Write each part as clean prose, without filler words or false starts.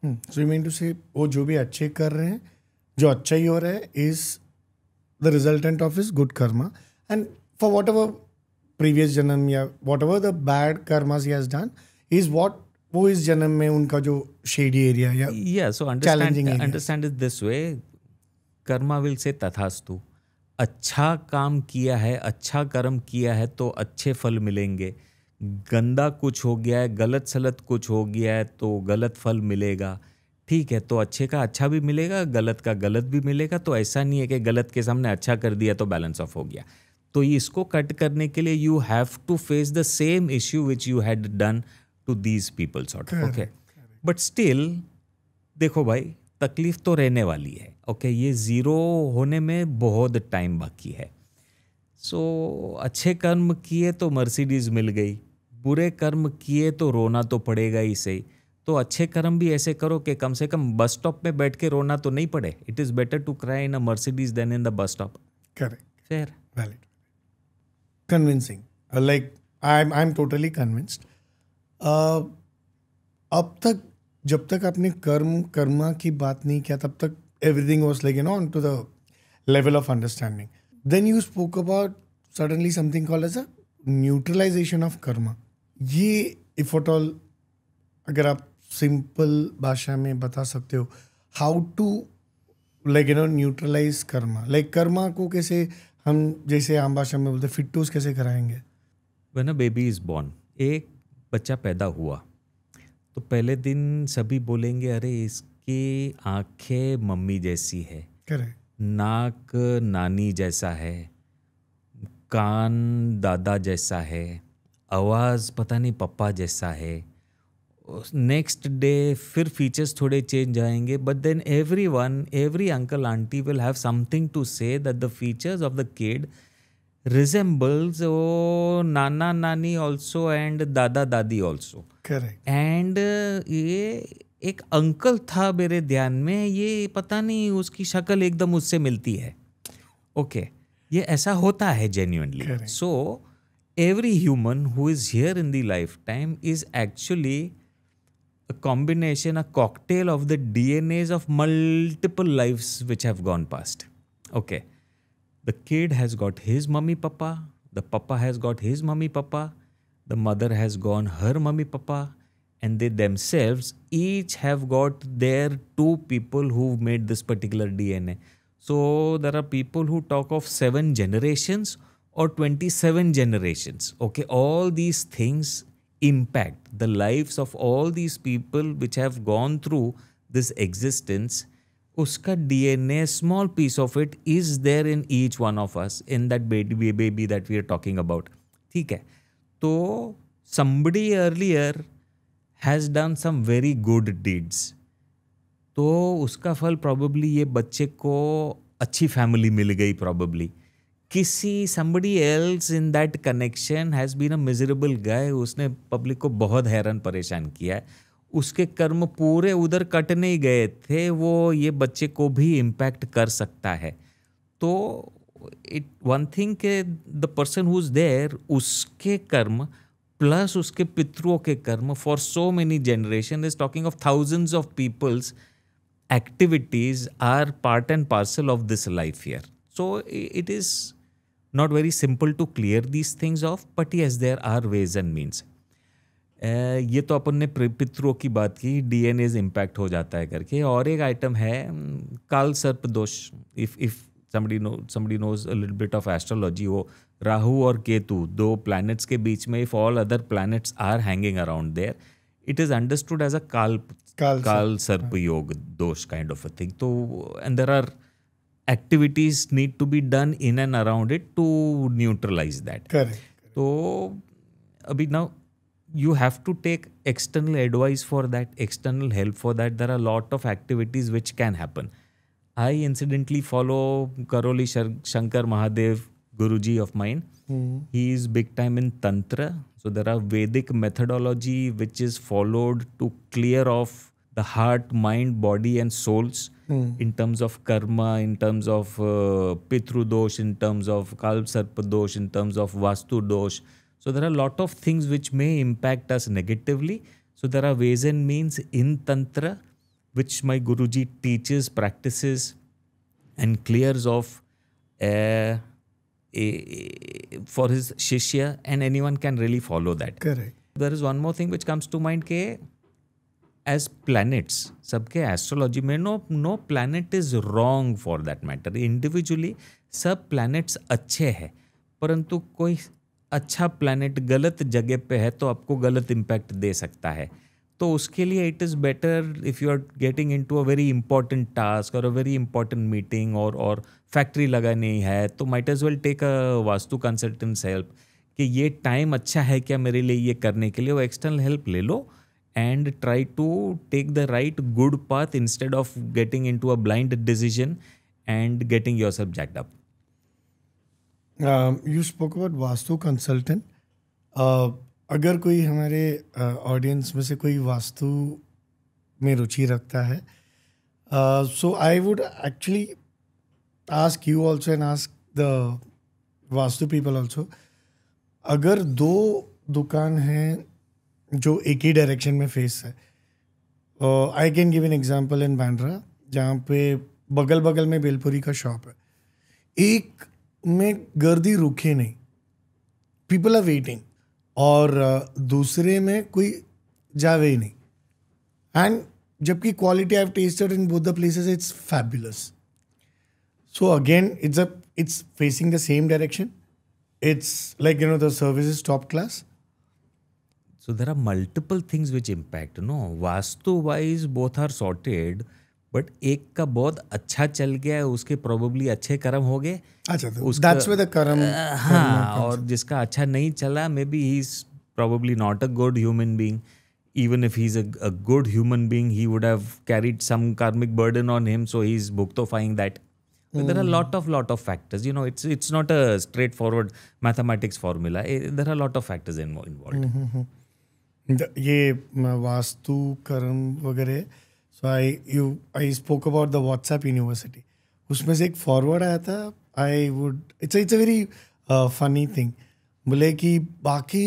So you mean to से वो जो भी अच्छे कर रहे हैं, जो अच्छा ही हो रहा है is the resultant of his good Karma, and for what ever previous जन्म या what ever the bad karmas he has done is what वो इस जन्म में उनका जो शेडी एरिया या so challenging area. understand it this way, Karma will say तथास्तु. अच्छा काम किया है, अच्छा कर्म किया है तो अच्छे फल मिलेंगे. गंदा कुछ हो गया है, गलत सलत कुछ हो गया है तो गलत फल मिलेगा. ठीक है, तो अच्छे का अच्छा भी मिलेगा, गलत का गलत भी मिलेगा. तो ऐसा नहीं है कि गलत के सामने अच्छा कर दिया तो बैलेंस ऑफ हो गया. तो इसको कट करने के लिए you have to face the same issue which you had done to these people sort. Okay, but still देखो भाई, तकलीफ तो रहने वाली है. ओके, ये ज़ीरो होने में बहुत टाइम बाकी है. सो अच्छे कर्म किए तो मर्सिडीज मिल गई, बुरे कर्म किए तो रोना तो पड़ेगा ही सही. तो अच्छे कर्म भी ऐसे करो कि कम से कम बस स्टॉप में बैठ के रोना तो नहीं पड़े. It is better to cry in a Mercedes than in the bus stop. Correct. Fair. Valid. Convincing. Like I'm totally convinced. अब तक जब तक आपने कर्मा की बात नहीं किया तब तक everything was like on to the level of understanding. Then you spoke about suddenly something called as a neutralization of karma. ये if at all अगर आप सिंपल भाषा में बता सकते हो, how to like neutralize Karma. Like Karma को कैसे हम जैसे आम भाषा में बोलते फिट्टूस कैसे कराएंगे. When a baby is born, एक बच्चा पैदा हुआ तो पहले दिन सभी बोलेंगे अरे इसकी आंखें मम्मी जैसी है, करेक्ट, नाक नानी जैसा है, कान दादा जैसा है, आवाज़ पता नहीं पप्पा जैसा है. नेक्स्ट डे फिर फीचर्स थोड़े चेंज आएंगे, but then every uncle auntie will have something to say that the features of the kid resembles nana nani also and dada dadi also. Correct. And ये एक अंकल था मेरे ध्यान में, ये पता नहीं उसकी शक्ल एकदम उससे मिलती है. ओके, ये ऐसा होता है genuinely. So every human who is here in the lifetime is actually a combination, a cocktail of the DNAs of multiple lives which have gone past. Okay, the kid has got his mummy papa, the papa has got his mummy papa, the mother has gone her mummy papa, and they themselves each have got their two people who've made this particular DNA. So there are people who talk of 7 generations or 27 generations. Okay, all these things impact the lives of all these people which have gone through this existence. Uska DNA, small piece of it is there in each one of us, in that baby that we are talking about. ठीक है, तो somebody earlier has done some very good deeds, तो उसका फल probably ये बच्चे को अच्छी फैमिली मिल गई. probably किसी somebody else in that connection has been a miserable guy, उसने पब्लिक को बहुत हैरान परेशान किया है, उसके कर्म पूरे उधर कट नहीं गए थे, वो ये बच्चे को भी इम्पैक्ट कर सकता है. तो वन थिंग के the person who is there, उसके कर्म प्लस उसके पितरों के कर्म for so many generation, is talking of thousands of people's activities are part and parcel of this life here. So it is not very simple to clear these things off, but yes, there are ways and means. ये तो अपन ने पितरों की बात की, DNA impact हो जाता है करके. और एक आइटम है काल सर्प दोष. If somebody knows a little bit of astrology, वो राहु और केतु, 2 planets के बीच में, if all other planets are hanging around there, it is understood as a Kal Sarp Yoga dosh kind of a thing. So, and there are activities need to be done in and around it to neutralize that. Correct. So, abhi now you have to take external advice for that, external help for that. There are a lot of activities which can happen. I incidentally follow Karoli Shankar Mahadev Guruji of mine. He is big time in Tantra. So there are Vedic methodology which is followed to clear off the heart, mind, body and souls in terms of karma, in terms of Pitru dosh, in terms of Kal Sarpa dosh, in terms of Vastu dosh. So there are a lot of things which may impact us negatively. So there are ways and means in Tantra which my Guruji teaches, practices, and clears off for his shishya, and anyone can really follow that. Correct. There is one more thing which comes to mind के as planets, सबके astrology में no planet is wrong for that matter. Individually सब planets अच्छे हैं, परंतु कोई अच्छा planet गलत जगह पे है तो आपको गलत impact दे सकता है. तो उसके लिए it is better if you are getting into a very important task or a very important meeting or factory लगानी है तो might as well take a vastu consultant's help कि ये टाइम अच्छा है क्या मेरे लिए ये करने के लिए, वो एक्सटर्नल हेल्प ले लो and try to take the right good path instead of getting into a blind decision and getting yourself jacked up. You spoke about vastu consultant. अगर कोई हमारे ऑडियंस में से कोई वास्तु में रुचि रखता है, so I would actually ask you also and ask the vastu people also, अगर दो दुकान हैं जो एक ही डायरेक्शन में फेस है, I can give an example in Bandra जहाँ पे बगल बगल में बेलपुरी का शॉप है, एक में गर्दी रुके नहीं, पीपल आर वेटिंग, और दूसरे में कोई जावे ही नहीं, एंड जबकि quality I have tested in both the places it's fabulous. So again it's facing the same direction. It's like, the service is top class. So there are multiple things which impact. Vastu wise both are sorted, but एक का बहुत अच्छा चल गया है, उसके probably अच्छे कर्म हो गए. अच्छा, that's where the कर्म. हाँ, और जिसका अच्छा नहीं चला, maybe he's probably not a good human being. Even if he's a good human being, he would have carried some karmic burden on him, so he's bhuktofying that. So there are lot of factors. It's not a straightforward mathematics formula. There are a lot of factors involved. ये वास्तु कर्म वगैरह. So I spoke about the WhatsApp University. उसमें से एक forward आया था. It's a very funny thing. बोले कि बाकी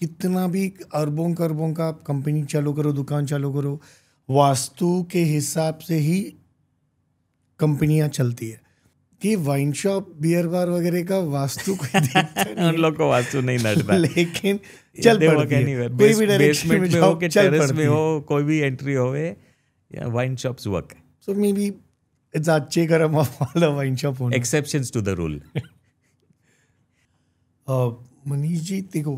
कितना भी अरबों का आप कंपनी चालू करो, दुकान चालू करो, वास्तु के हिसाब से ही कंपनियां चलती है. कि वाइन शॉप, बियर बार वगैरह का वास्तु कोई देखता नहीं. उन लोग को वास्तु नहीं नड़ता, लेकिन चल पड़ती है. कोई भी डायरेक्शन में जाओ, चल पड़ती है. कोई भी एंट्री होवे, wine shops work. So may be it's अच्छे कर्म of all the wine shop owner. Exceptions to the rule. Manish ji देखो,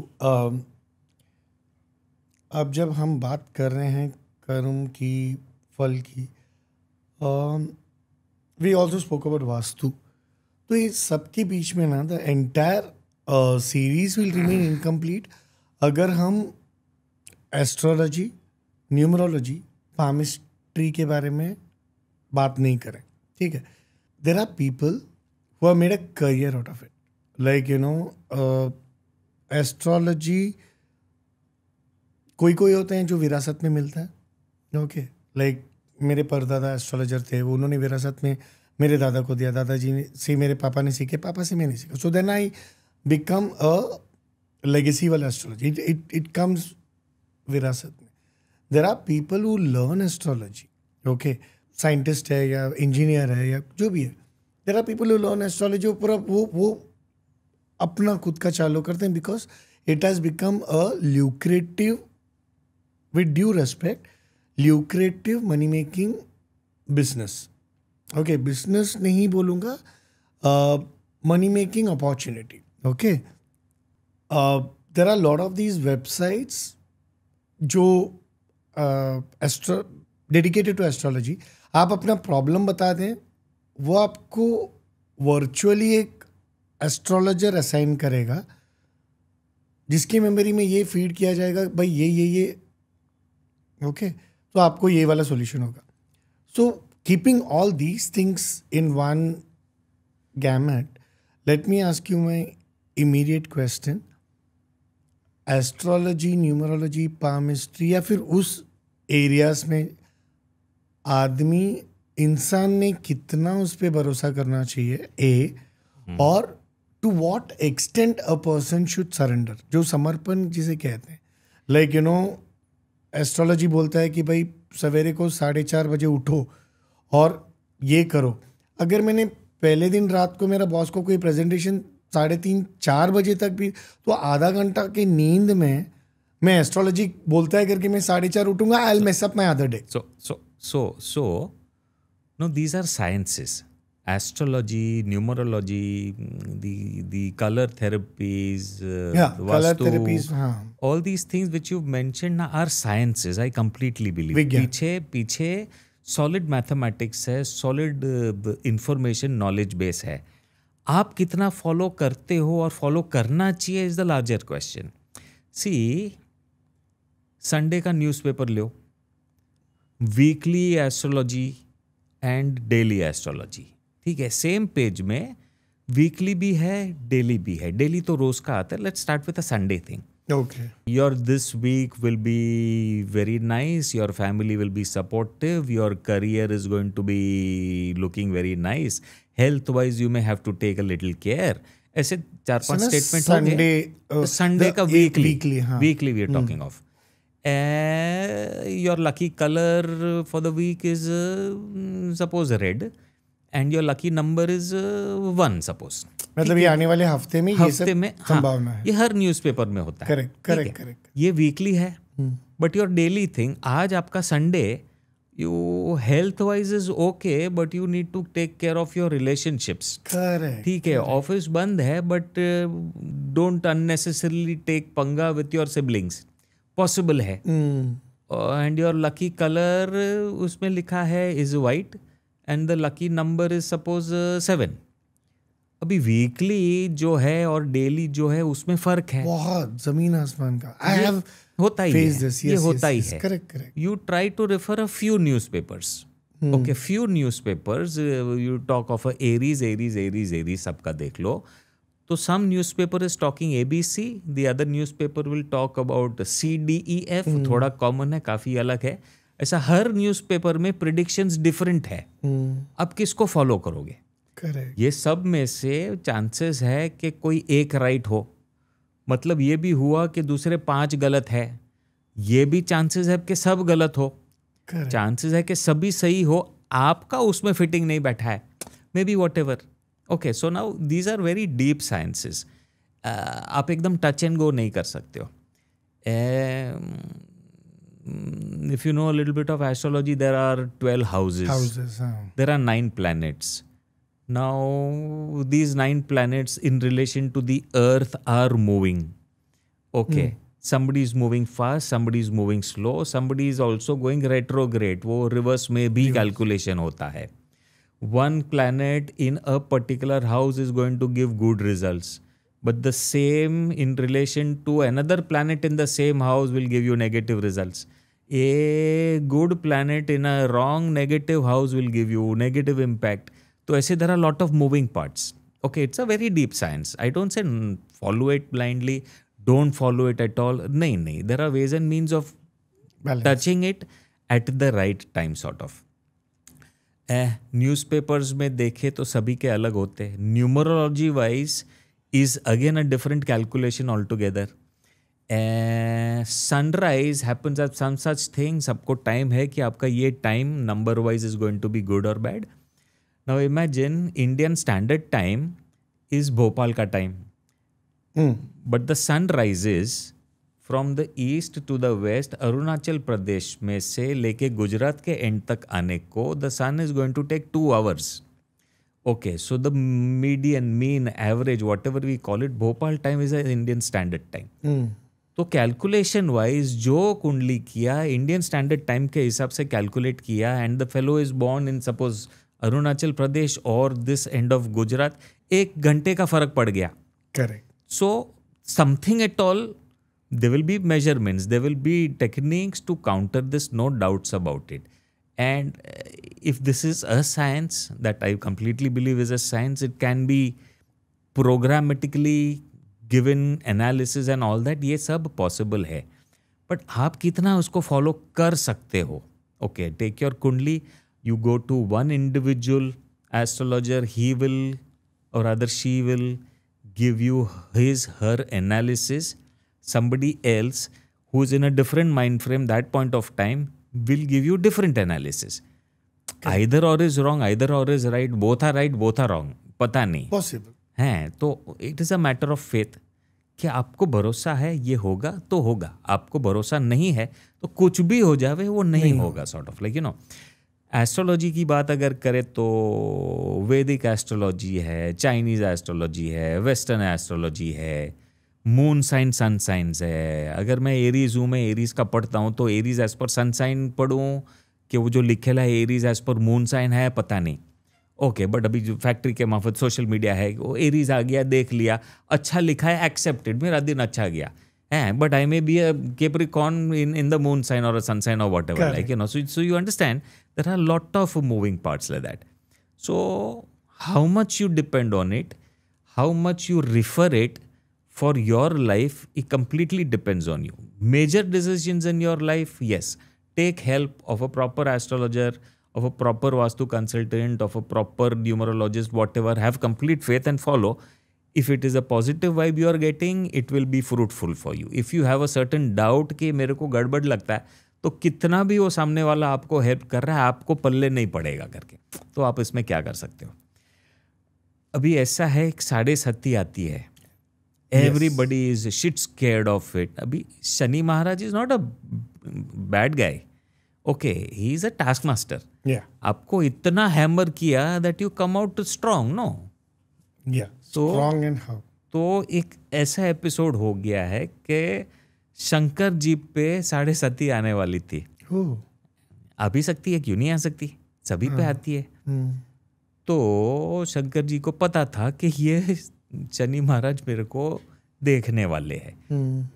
अब जब हम बात कर रहे हैं कर्म की, फल की, we also spoke about vastu. तो ये सबके बीच में ना the entire series will remain incomplete अगर हम एस्ट्रोलॉजी, न्यूमरोलॉजी, पामिस्ट्री के बारे में बात नहीं करें. ठीक है. There are people who have made a career out of it. Like astrology कोई होते हैं जो विरासत में मिलता है. ओके. लाइक मेरे परदादा एस्ट्रोलॉजर थे, वो उन्होंने विरासत में मेरे दादा को दिया, दादाजी से मेरे पापा ने सीखे, पापा से मैंने सीखा. So then I become a legacy वाला एस्ट्रोलॉजी. इट कम्स विरासत में. There are people who learn astrology. Okay. Scientist है या इंजीनियर है या जो भी है, there are people who learn astrology. पूरा वो अपना खुद का चालू करते हैं because it has become a lucrative, with due respect, lucrative money making business. Okay. Business नहीं बोलूँगा, money making opportunity. Okay. There are lot of these websites जो डेडिकेटेड टू एस्ट्रोलॉजी. आप अपना प्रॉब्लम बता दें, वो आपको वर्चुअली एक एस्ट्रोलॉजर असाइन करेगा जिसकी मेमोरी में ये फीड किया जाएगा, भाई ये ओके. तो आपको ये वाला सॉल्यूशन होगा. So keeping all these things in one gamete, let me ask you my immediate question. Astrology, numerology, palmistry या फिर उस एरियाज में आदमी, इंसान ने कितना उस पर भरोसा करना चाहिए, ए, और to what extent a person should surrender, जो समर्पण जिसे कहते हैं. लाइक एस्ट्रोलॉजी बोलता है कि भाई सवेरे को 4:30 बजे उठो और ये करो। अगर मैंने पहले दिन रात को मेरा बॉस को कोई प्रेजेंटेशन 3:30-4 बजे तक भी, तो आधा घंटा की नींद में मैं एस्ट्रोलॉजी बोलता है करके मैं 4:30 उठूंगा, I will mess up my other day. So, no, these are sciences. Astrology, numerology, the color therapies, color vastu, therapies, all these things which you've mentioned are sciences. I completely believe. पीछे solid mathematics है, solid information knowledge base है. आप कितना follow करते हो और follow करना चाहिए is the larger question. See, Sunday का न्यूज़पेपर लो, weekly astrology and daily astrology, ठीक है, सेम पेज में वीकली भी है, डेली भी है. डेली तो रोज का आता है. Let's start with a Sunday thing. Okay. Your this week will be very nice. Your family will be supportive. Your career is going to be looking very nice. Health wise, you may have to take a little care. ऐसे 4-5 statement हो गए. Sunday का weekly we are talking of. Your lucky color for the week is suppose red, and your lucky number is 1 suppose. मतलब ये आने वाले हफ्ते में ये सब संभावना है. ये हर न्यूज़पेपर में होता है. करेक्ट. ये वीकली है. बट योर डेली थिंग, आज आपका Sunday, you health wise is okay, but you need to take care of your relationships. ठीक है, ऑफिस बंद है, बट डोंट अननेसेसरली टेक पंगा विथ योर सिबलिंग्स. पॉसिबल है. एंड योर लकी कलर उसमें लिखा है is white, and the lucky number is suppose 7. अभी वीकली जो है और डेली जो है उसमें फर्क है बहुत, जमीन आसमान का. आई हैव होता ही है. ये होता ही है. Correct. You try to refer a few newspapers. Okay, few newspapers. You talk of Aries सबका देख लो. तो some newspaper is talking ABC, the other newspaper will talk about CDEF. थोड़ा कॉमन है, काफी अलग है. ऐसा हर न्यूज़पेपर में प्रिडिक्शंस डिफरेंट है. अब किसको फॉलो करोगे? करेक्ट. ये सब में से चांसेस है कि कोई एक राइट हो, मतलब ये भी हुआ कि दूसरे 5 गलत है. ये भी चांसेस है कि सब गलत हो. चांसेस है कि सभी सही हो, आपका उसमें फिटिंग नहीं बैठा है. Maybe whatever. Okay, so now these are very deep sciences. आप एकदम टच एंड गो नहीं कर सकते हो. If you know a little bit of astrology, there are 12 houses. There are 9 planets. Now, these 9 planets in relation to the Earth are moving. Okay. Somebody is moving fast, somebody is moving slow, somebody is also going retrograde. वो reverse में भी calculation होता है. One planet in a particular house is going to give good results, but the same in relation to another planet in the same house will give you negative results. A good planet in a wrong negative house will give you negative impact. तो ऐसे there are a lot of moving parts. Okay, it's a very deep science. I don't say follow it blindly, don't follow it at all. नहीं, there are ways and means of touching it at the right time sort of. Newspapers में देखे तो सभी के अलग होते हैं. Numerology wise is again a different calculation all together. Sunrise happens at some such thing. सबको टाइम है कि आपका ये time number wise is going to be good और bad. Now imagine Indian standard time is Bhopal का time, but the sunrise is from the east to the west. Arunachal Pradesh में से लेके गुजरात के एंड तक आने को the sun is going to take 2 hours. Okay, so the median, mean, average, whatever we call it, Bhopal time is a Indian standard time. तो calculation wise जो कुंडली किया, इंडियन स्टैंडर्ड टाइम के हिसाब से कैलकुलेट किया, and the fellow is born in suppose Arunachal Pradesh और this end of Gujarat. 1 घंटे का फर्क पड़ गया. Correct. So something at all, there will be measurements, there will be techniques to counter this, no doubts about it. And if this is a science that I completely believe is a science, it can be programmatically given analysis and all that. ये सब possible है, but आप कितना उसको follow कर सकते हो. Okay, take your kundli, you go to one individual astrologer, he will or rather she will give you her analysis. Somebody else who is in a different mind frame that point of time will give you different analysis. Either or is wrong, either or is right, both are right, both are wrong. पता नहीं Possible. है. तो it is a matter of faith कि आपको भरोसा है ये होगा तो होगा, आपको भरोसा नहीं है तो कुछ भी हो जावे वो नहीं होगा. सॉर्ट ऑफ लाइक एस्ट्रोलॉजी की बात अगर करें तो वैदिक एस्ट्रोलॉजी है, चाइनीज एस्ट्रोलॉजी है, वेस्टर्न एस्ट्रोलॉजी है, मून साइन सन साइंस है. अगर मैं एरीज हूँ, मैं एरीज का पढ़ता हूँ तो एरीज एज पर सन साइन पढ़ूँ कि वो जो लिखेला है Aries as per moon sign है, पता नहीं. ओके, बट अभी जो फैक्ट्री के मार्फत सोशल मीडिया है, वो एरीज आ गया, देख लिया, अच्छा लिखा है, एक्सेप्टेड, मेरा दिन अच्छा गया है. But I may be a Capricorn in the moon sign और अ सन साइन और whatever, like so you understand there are a lot of moving parts like that. So how much you depend on it, how much you refer it for your life, it completely depends on you. Major decisions in your life, yes, take help of a proper astrologer, of a proper vastu consultant, of a proper numerologist, whatever. Have complete faith and follow. If it is a positive vibe you are getting, it will be fruitful for you. If you have a certain doubt कि मेरे को गड़बड़ लगता है, तो कितना भी वो सामने वाला आपको हेल्प कर रहा है, आपको पल्ले नहीं पड़ेगा करके, तो आप इसमें क्या कर सकते हो. अभी ऐसा है, एक 7.5 आती है, everybody is shit scared of it. अभी Shani Maharaj is not a bad guy, okay, he is a task master. आपको इतना हैमर किया that you come out strong, no. Strong and how. तो एक ऐसा एपिसोड हो गया है कि शंकर जी पे 7.5 आने वाली थी. आ भी सकती है, क्यों नहीं आ सकती, सभी पे आती है. तो शंकर जी को पता था कि ये शनि महाराज मेरे को देखने वाले हैं.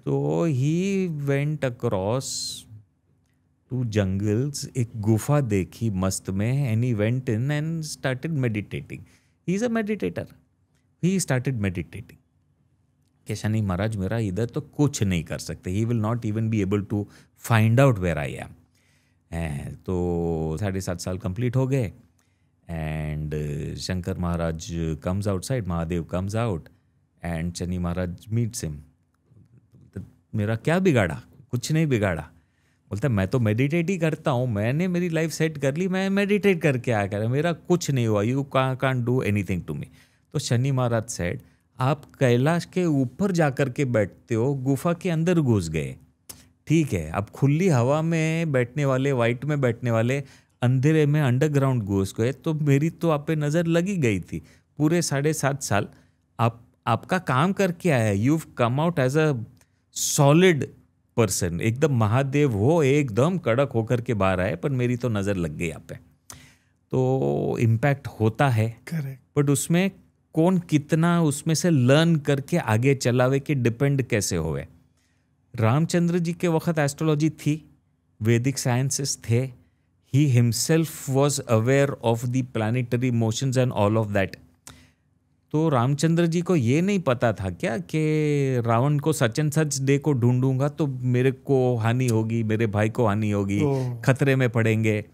तो he went across to jungles, एक गुफा देखी मस्त में, and he went in and started meditating. He is a meditator. He started meditating कि शनि महाराज मेरा इधर तो कुछ नहीं कर सकते, he will not even be able to find out where I am. तो 7.5 साल कंप्लीट हो गए and Shankar Maharaj comes outside, Mahadev comes out and Shani Maharaj meets him. मेरा क्या बिगाड़ा, कुछ नहीं बिगाड़ा. बोलता मैं तो मेडिटेट ही करता हूँ, मैंने मेरी लाइफ सेट कर ली, मैं मेडिटेट करके आया कर, मेरा कुछ नहीं हुआ, you can't do anything to me. तो शनि महाराज सेड, आप कैलाश के ऊपर जाकर के बैठते हो, गुफा के अंदर घुस गए, ठीक है, अब खुली हवा में बैठने वाले, वाइट में बैठने वाले अंधेरे में अंडरग्राउंड घुस गए, तो मेरी तो आप पे नज़र लगी गई थी. पूरे 7.5 साल आपका काम करके आया, you come out as a solid person, एकदम महादेव हो, एकदम कड़क होकर के बाहर आए, पर मेरी तो नज़र लग गई आप पे. तो इम्पैक्ट होता है, करेक्ट, बट उसमें कौन कितना उसमें से लर्न करके आगे चलावे के डिपेंड कैसे होवे. रामचंद्र जी के वक्त एस्ट्रोलॉजी थी, वैदिक साइंसेस थे, he himself was aware of the planetary motions and all of that. तो रामचंद्र जी को ये नहीं पता था क्या कि रावण को सच एंड सच डे को ढूंढूंगा तो मेरे को हानि होगी, मेरे भाई को हानि होगी, खतरे में पड़ेंगे.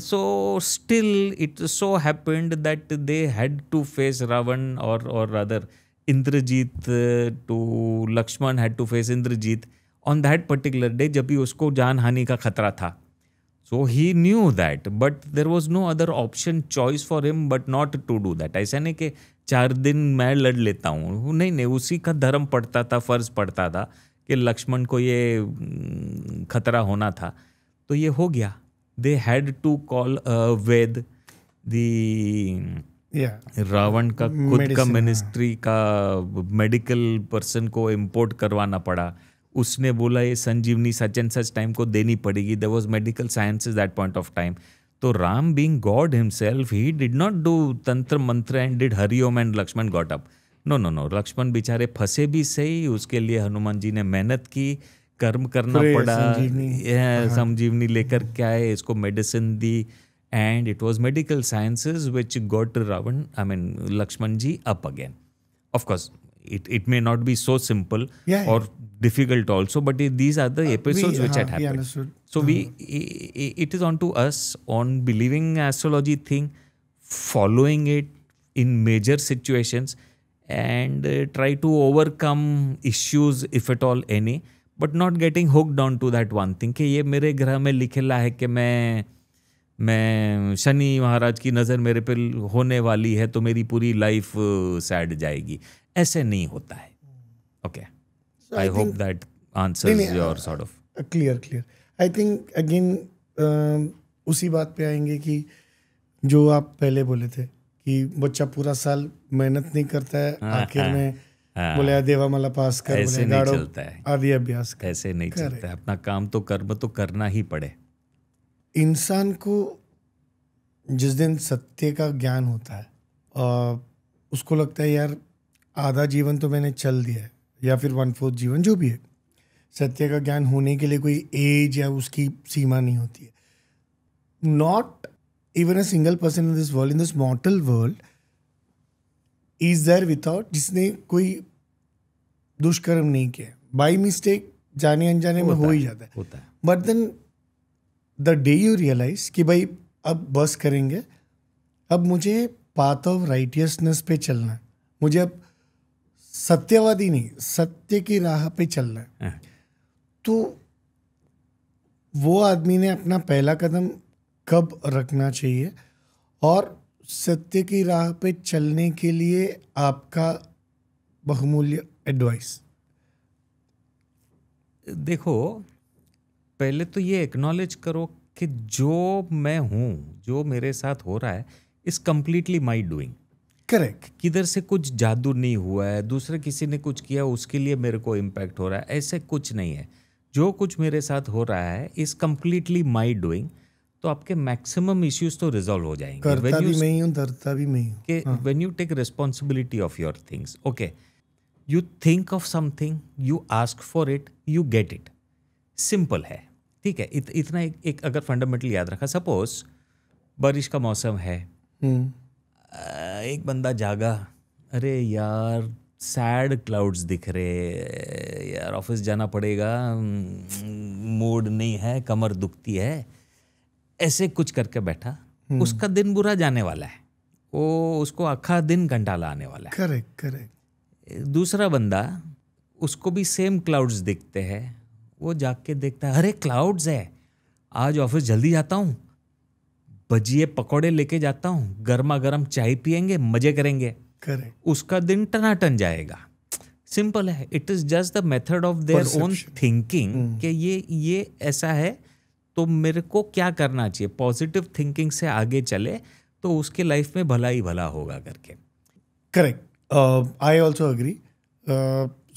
So still it so happened that they had to face Ravan or rather Indrajit to Lakshman had to face Indrajit on that particular day जब भी उसको जान हानि का खतरा था. So he knew that, but there was no other option choice for him but not to do that. ऐसा नहीं कि 4 दिन मैं लड़ लेता हूँ, नहीं, उसी का धर्म पड़ता था, फर्ज पड़ता था कि लक्ष्मण को ये खतरा होना था, तो ये हो गया. They had to call Ved, Ravan का खुद का मिनिस्ट्री का मेडिकल पर्सन को इम्पोर्ट करवाना पड़ा. उसने बोला ये संजीवनी सच एंड सच टाइम को देनी पड़ेगी. There was medical sciences that point of time. तो Ram being god himself, he did not do tantra mantra and did Hari Om and Lakshman got up. No, Lakshman बेचारे फंसे भी सही, उसके लिए हनुमान जी ने मेहनत की, कर्म करना पड़ा, संजीवनी लेकर के आए, इसको मेडिसिन दी, and it was medical sciences which got Ravan, I mean Lakshman ji up again. Of course it may not be so simple or difficult also, but these are the episodes which had happened. So it is on to us on believing astrology thing, following it in major situations, and try to overcome issues if at all any. But not getting hooked on to that one thing कि ये मेरे ग्रह में लिखेला है कि मैं शनि महाराज की नज़र मेरे पे होने वाली है तो मेरी पूरी लाइफ सैड जाएगी. ऐसे नहीं होता है. Okay, I hope that answers your sort of. Clear. I think again उसी बात पे आएंगे कि जो आप पहले बोले थे कि बच्चा पूरा साल मेहनत नहीं करता है, आखिर में बोले देवा मला पास कर, ऐसे नहीं चलता है. आदि अभ्यास कर. ऐसे नहीं चलता है. अपना काम तो कर्म तो करना ही पड़े. इंसान को जिस दिन सत्य का ज्ञान होता है उसको लगता है यार आधा जीवन तो मैंने चल दिया है, या फिर 1/4 जीवन जो भी है. सत्य का ज्ञान होने के लिए कोई एज या उसकी सीमा नहीं होती है. Not even a single person in this world, in this mortal world is there without जिसने कोई दुष्कर्म नहीं किया. बाई मिस्टेक जाने अनजाने में हो ही जाता है. But then the day you realise कि भाई अब बस करेंगे, अब मुझे पाथ ऑफ राइटियसनेस पे चलना है, मुझे अब सत्यवादी नहीं सत्य की राह पे चलना है. तो वो आदमी ने अपना पहला कदम कब रखना चाहिए, और सत्य की राह पे चलने के लिए आपका बहुमूल्य एडवाइस. देखो, पहले तो ये एक्नॉलेज करो कि जो मैं हूँ, जो मेरे साथ हो रहा है, is completely my doing. Correct. किधर से कुछ जादू नहीं हुआ है, दूसरे किसी ने कुछ किया उसके लिए मेरे को इम्पैक्ट हो रहा है, ऐसे कुछ नहीं है. जो कुछ मेरे साथ हो रहा है इज कम्प्लीटली माई डूइंग. तो आपके मैक्सिमम इश्यूज तो रिजॉल्व हो जाएंगे. करता भी मैं ही हूँ, डरता भी मैं ही हूँ. कि when you take responsibility of your things, okay, you think of something, you ask for it, you get it. Simple है, ठीक है. इतना एक अगर फंडामेंटल याद रखा, सपोज बारिश का मौसम है, एक बंदा जागा, अरे यार सैड क्लाउड्स दिख रहे यार, ऑफिस जाना पड़ेगा, मूड नहीं है, कमर दुखती है, ऐसे कुछ करके बैठा. उसका दिन बुरा जाने वाला है, वो उसको आखा दिन घंटाला आने वाला है. करेक्ट. दूसरा बंदा, उसको भी सेम क्लाउड्स दिखते हैं, वो जाग के देखता है, अरे क्लाउड्स है, आज ऑफिस जल्दी जाता हूँ, भजिए पकौड़े लेके जाता हूँ, गर्मा गर्म चाय पियेंगे, मजे करेंगे. करेक्ट. उसका दिन टनाटन जाएगा. सिंपल है. It is just the method of their own thinking कि ये ऐसा है तो मेरे को क्या करना चाहिए. पॉजिटिव थिंकिंग से आगे चले तो उसके लाइफ में भला ही भला होगा करके. Correct. I also agree.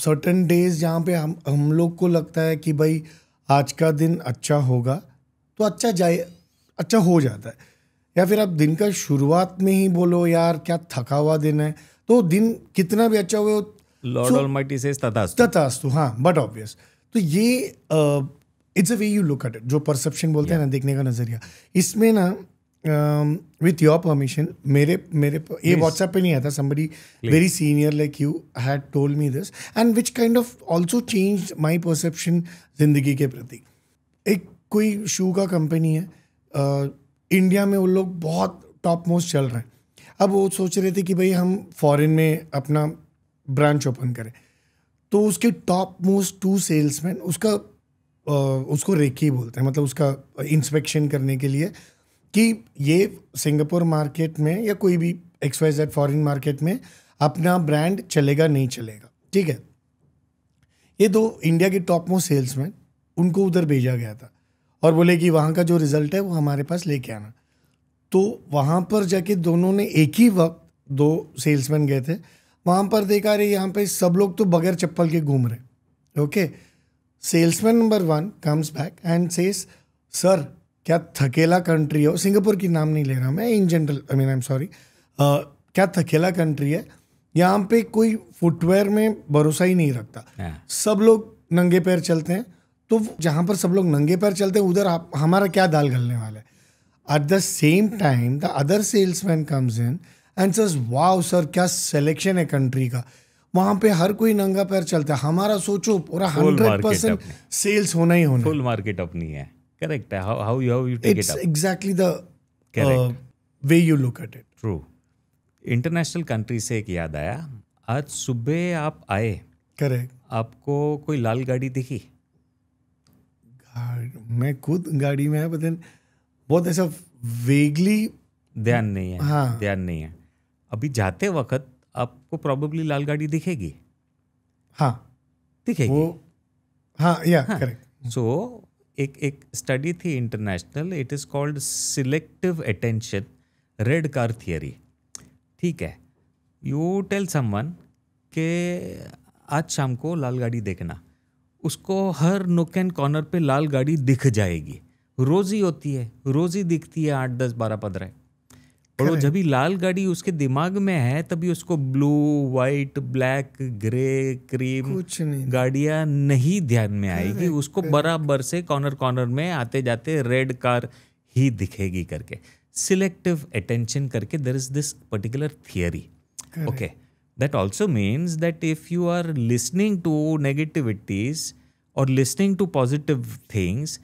Certain days जहाँ पे हम लोग को लगता है कि भाई आज का दिन अच्छा होगा, तो अच्छा हो जाता है. या फिर आप दिन का शुरुआत में ही बोलो यार क्या थका हुआ दिन है, तो दिन कितना भी अच्छा हुआ, लॉर्ड ऑलमाइटी सेज तथास्तु. हाँ, बट ऑब्वियस. तो ये it's a way you look at it, जो परसेप्शन बोलते हैं ना, देखने का नजरिया. इसमें ना विथ योर परमिशन, मेरे ये व्हाट्सएप पे नहीं आता, somebody very senior like you had told me this and which kind of also changed my perception जिंदगी के प्रति. एक कोई शू का कंपनी है, इंडिया में वो लोग बहुत टॉप मोस्ट चल रहे हैं. अब वो सोच रहे थे कि भाई हम फॉरेन में अपना ब्रांच ओपन करें. तो उसके टॉप मोस्ट 2 सेल्समैन उसको रेकी बोलते हैं, मतलब उसका इंस्पेक्शन करने के लिए कि ये सिंगापुर मार्केट में या कोई भी XYZ फॉरेन मार्केट में अपना ब्रांड चलेगा नहीं चलेगा. ठीक है. ये 2 इंडिया के टॉप मोस्ट सेल्समैन, उनको उधर भेजा गया था और बोले कि वहाँ का जो रिजल्ट है वो हमारे पास लेके आना. तो वहाँ पर जाके दोनों ने एक ही वक्त 2 सेल्समैन गए थे. वहाँ पर देखा रहे यहाँ पे सब लोग तो बगैर चप्पल के घूम रहे. Okay. Salesman number 1 comes back and says, sir क्या थकेला कंट्री हो, सिंगापुर की नाम नहीं ले रहा मैं, in general, I am sorry, क्या थकेला कंट्री है, यहाँ पे कोई फुटवेयर में भरोसा ही नहीं रखता, सब लोग नंगे पैर चलते हैं. तो जहाँ पर सब लोग नंगे पैर चलते हैं उधर हमारा क्या दाल गलने वाला है. At the same time the other salesman comes in and says, wow sir क्या सिलेक्शन है कंट्री का, वहाँ पे हर कोई नंगा पैर चलता है, हमारा सोचो पूरा 100% सेल्स होना ही होना. फुल मार्केट अपनी है. करेक्ट है. How you take it up. It's exactly the way you look at it. True. International country से एक याद आया, आज सुबह आप आए, करेक्ट, आपको कोई लाल गाड़ी दिखी? मैं खुद गाड़ी में है, but then बहुत ऐसा वेगली ध्यान नहीं है, हाँ। ध्यान नहीं है। अभी जाते वक्त आपको प्रॉब्ली लाल गाड़ी दिखेगी, हाँ दिखेगी। वो हाँ या करेक्ट। सो एक स्टडी थी international, it is called selective attention red car theory. ठीक है, यू टेल समवन के आज शाम को लाल गाड़ी देखना, उसको हर नुक एंड कॉर्नर पे लाल गाड़ी दिख जाएगी। रोज ही होती है, रोज ही दिखती है 8, 10, 12, 15। और वो जब भी लाल गाड़ी उसके दिमाग में है तभी उसको blue, white, black, grey, cream कुछ नहीं, गाड़ियां नहीं ध्यान में आएगी। उसको बराबर से कॉर्नर कॉर्नर में आते जाते रेड कार ही दिखेगी करके। सिलेक्टिव अटेंशन करके there is this particular theory. Okay, that also means that if you are listening to negativities or listening to positive things,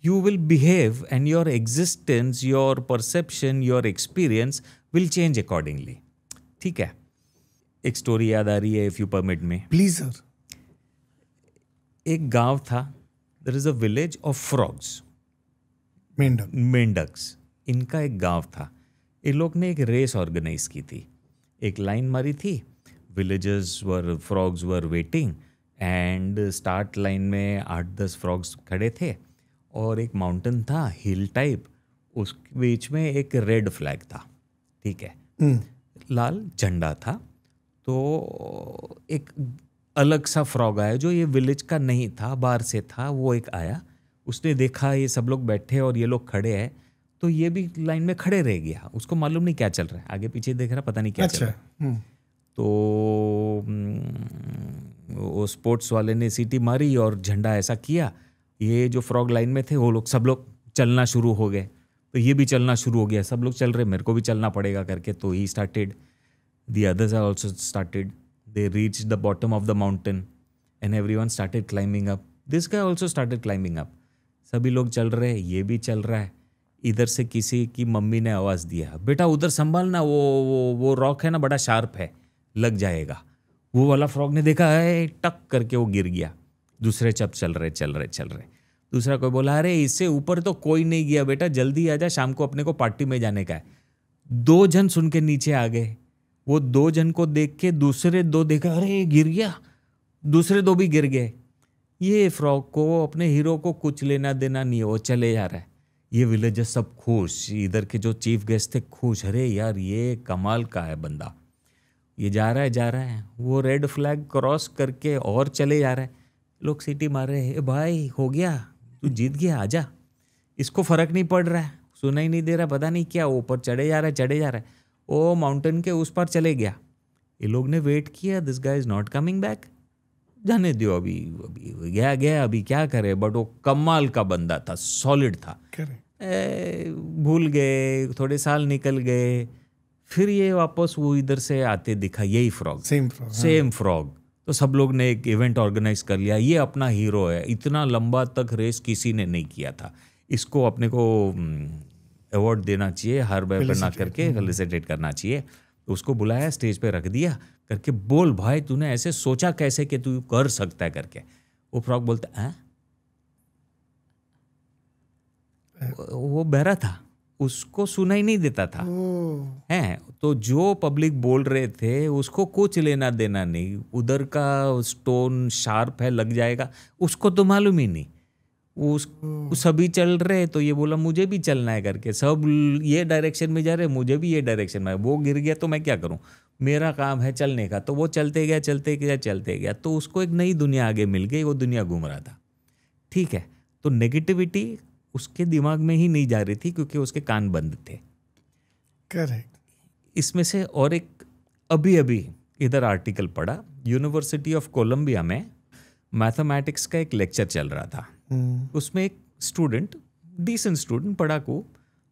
you will behave and your existence, your perception, your experience will change accordingly. ठीक है, एक story याद आ रही है, if you permit me. Please sir. एक गांव था, there is a village of frogs, मेंढक। मेंढक्स। इनका एक गांव था। इन लोग ने एक रेस ऑर्गेनाइज की थी, एक लाइन मारी थी, villagers were, frogs were waiting and start line में 8-10 फ्रॉग्स खड़े थे और एक माउंटेन था, हिल टाइप, उस बीच में एक रेड फ्लैग था। ठीक है, लाल झंडा था। तो एक अलग सा फ्रॉग आया जो ये विलेज का नहीं था, बाहर से था। वो एक आया, उसने देखा ये सब लोग बैठे और ये लोग खड़े हैं, तो ये भी लाइन में खड़े रह गया। उसको मालूम नहीं क्या चल रहा है, आगे पीछे देख रहा, पता नहीं क्या चल रहा है। तो वो स्पोर्ट्स वाले ने सीटी मारी और झंडा ऐसा किया, ये जो फ्रॉग लाइन में थे वो लोग सब लोग चलना शुरू हो गए। तो ये भी चलना शुरू हो गया, सब लोग चल रहे, मेरे को भी चलना पड़ेगा करके। तो he started, the others are also started, they reach the bottom of the mountain and everyone started climbing up, this guy also started climbing up. सभी लोग चल रहे हैं, ये भी चल रहा है। इधर से किसी की मम्मी ने आवाज़ दिया, बेटा उधर संभालना, वो रॉक है ना बड़ा शार्प है, लग जाएगा। वो वाला फ्रॉग ने देखा है, टक करके वो गिर गया। दूसरे चप चल रहे। दूसरा कोई बोला, अरे इससे ऊपर तो कोई नहीं गया बेटा, जल्दी आ जा, शाम को अपने को पार्टी में जाने का है। 2 जन सुन के नीचे आ गए। वो 2 जन को देख के दूसरे 2 देखा, अरे गिर गया, दूसरे 2 भी गिर गए। ये फ्रॉग को, अपने हीरो को कुछ लेना देना नहीं है, वो चले जा रहा है। ये विलेजर सब खुश, इधर के जो चीफ गेस्ट थे खुश, अरे यार ये कमाल का है बंदा, ये जा रहा है। वो रेड फ्लैग क्रॉस करके और चले जा रहा है। लोग सीटी मार रहे हैं, भाई हो गया, तू जीत गया, आजा। इसको फर्क नहीं पड़ रहा है, सुना ही नहीं दे रहा, पता नहीं क्या, ऊपर चढ़े जा रहा है। वो माउंटेन के उस पर चले गया। ये लोग ने वेट किया, this guy is not coming back, जाने दो, अभी गया, अभी क्या करे। बट वो कमाल का बंदा था, सॉलिड था। भूल गए, थोड़े साल निकल गए, फिर ये वापस वो इधर से आते दिखा, यही फ्रॉग, सेम फ्रॉग। तो सब लोग ने एक इवेंट ऑर्गेनाइज कर लिया, ये अपना हीरो है, इतना लंबा तक रेस किसी ने नहीं किया था, इसको अपने को अवार्ड देना चाहिए, हर बार करना करके फेलिसिटेट करना चाहिए। तो उसको बुलाया, स्टेज पे रख दिया करके, बोल भाई तूने ऐसे सोचा कैसे कि तू कर सकता है करके। वो फ्रॉग बोलता है, वो बहरा था, उसको सुना ही नहीं देता था हैं। तो जो पब्लिक बोल रहे थे उसको कुछ लेना देना नहीं, उधर का स्टोन शार्प है, लग जाएगा, उसको तो मालूम ही नहीं। सभी चल रहे, तो ये बोला मुझे भी चलना है करके, सब ये डायरेक्शन में जा रहे, मुझे भी ये डायरेक्शन में। वो गिर गया तो मैं क्या करूं, मेरा काम है चलने का। तो वो चलते गया, तो उसको एक नई दुनिया आगे मिल गई, वो दुनिया घूम रहा था। ठीक है, तो नेगेटिविटी उसके दिमाग में ही नहीं जा रही थी क्योंकि उसके कान बंद थे। करेक्ट। इसमें से और एक अभी इधर आर्टिकल पढ़ा, यूनिवर्सिटी ऑफ कोलंबिया में मैथमेटिक्स का एक लेक्चर चल रहा था। उसमें एक स्टूडेंट, डिसेंट स्टूडेंट, पढ़ाकू,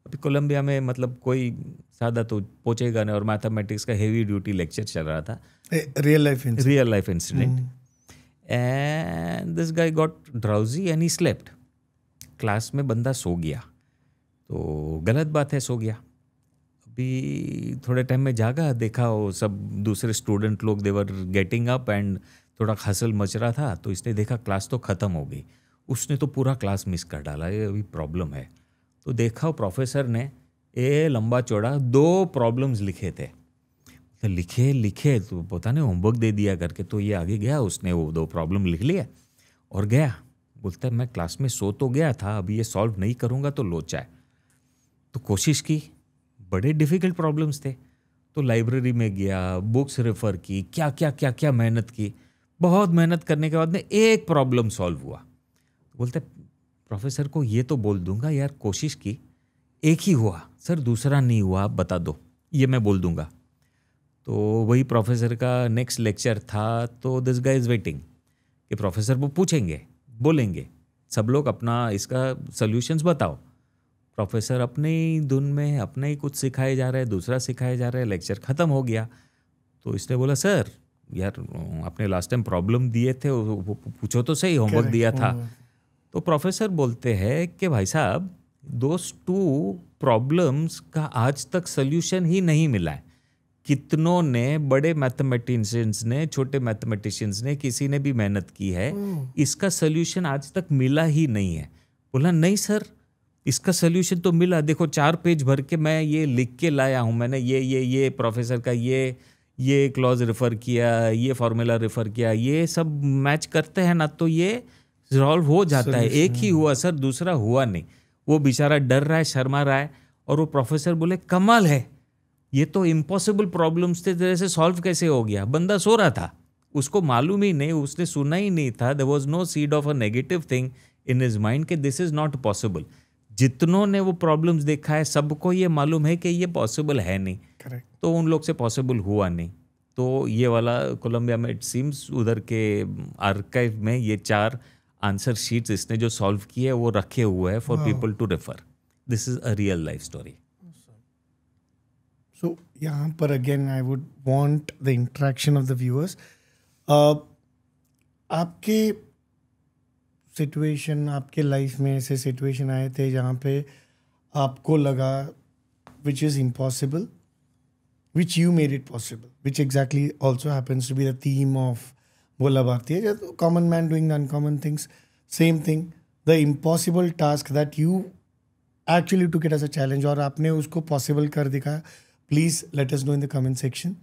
अभी कोलंबिया में मतलब कोई सादा तो पहुंचेगा नहीं, और मैथमेटिक्स का हेवी ड्यूटी लेक्चर चल रहा था, real life incident. And this guy got drowsy and he slept. Class में बंदा सो गया, तो गलत बात है, सो गया। अभी थोड़े टाइम में जागा, देखा वो सब दूसरे स्टूडेंट लोग, दे वर गेटिंग अप एंड थोड़ा हसल मच रहा था। तो इसने देखा क्लास तो ख़त्म हो गई। उसने तो पूरा क्लास मिस कर डाला, ये अभी प्रॉब्लम है। तो देखा प्रोफेसर ने ये लंबा चौड़ा 2 प्रॉब्लम्स लिखे थे। तो लिखे तो पता नहीं होमवर्क दे दिया करके, तो ये आगे गया, उसने वो 2 प्रॉब्लम लिख लिया और गया। बोलता है मैं क्लास में सो तो गया था, अभी ये सॉल्व नहीं करूँगा तो लोचा है। तो कोशिश की, बड़े डिफ़िकल्ट प्रॉब्लम्स थे, तो लाइब्रेरी में गया, बुक्स रेफ़र की, क्या मेहनत की। बहुत मेहनत करने के बाद में एक प्रॉब्लम सॉल्व हुआ। बोलते प्रोफेसर को ये तो बोल दूंगा यार कोशिश की, एक ही हुआ सर, दूसरा नहीं हुआ, आप बता दो, ये मैं बोल दूंगा। तो वही प्रोफेसर का नेक्स्ट लेक्चर था, तो दिस गाय इज़ वेटिंग कि प्रोफेसर वो पूछेंगे, बोलेंगे, सब लोग अपना इसका सॉल्यूशंस बताओ। प्रोफेसर अपने ही धुन में अपने ही कुछ सिखाए जा रहे हैं, दूसरा सिखाए जा रहे हैं, लेक्चर ख़त्म हो गया। तो इसने बोला सर यार आपने लास्ट टाइम प्रॉब्लम दिए थे, वो पूछो तो सही, होमवर्क दिया था। तो प्रोफेसर बोलते हैं कि भाई साहब दोस 2 प्रॉब्लम्स का आज तक सल्यूशन ही नहीं मिला है। कितनों ने, बड़े मैथमेटिशियंस ने, छोटे मैथमेटिशियंस ने, किसी ने भी मेहनत की है, इसका सल्यूशन आज तक मिला ही नहीं है। बोला नहीं सर, इसका सल्यूशन तो मिला, देखो 4 पेज भर के मैं ये लिख के लाया हूँ, मैंने ये प्रोफेसर का ये क्लॉज रेफर किया, ये फॉर्मूला रेफर किया, ये सब मैच करते हैं ना तो ये सॉल्व हो जाता है। एक ही हुआ सर, दूसरा हुआ नहीं। वो बेचारा डर रहा है, शर्मा रहा है, और वो प्रोफेसर बोले कमाल है, ये तो इम्पॉसिबल प्रॉब्लम्स थे, तेरे से सॉल्व कैसे हो गया। बंदा सो रहा था, उसको मालूम ही नहीं, उसने सुना ही नहीं था, there was no seed of a negative thing in his mind कि दिस इज नॉट पॉसिबल। जितनों ने वो प्रॉब्लम्स देखा है सबको ये मालूम है कि ये पॉसिबल है नहीं। करेक्ट। तो उन लोग से पॉसिबल हुआ नहीं। तो ये वाला कोलंबिया में इट सीम्स उधर के आर्काइव में ये 4 आंसर शीट्स इसने जो सॉल्व किए वो रखे हुए हैं for people to refer. This is a real life story. So यहाँ पर again I would want the interaction of the viewers. आपके सिचुएशन, आपके लाइफ में ऐसे सिचुएशन आए थे जहाँ पे आपको लगा which is impossible, which you made it possible, which exactly also happens to be the theme of Bola Bhartiya, just common man doing the uncommon things. Same thing, the impossible task that you actually took it as a challenge और आपने उसको possible कर दिखाया. Please let us know in the comment section.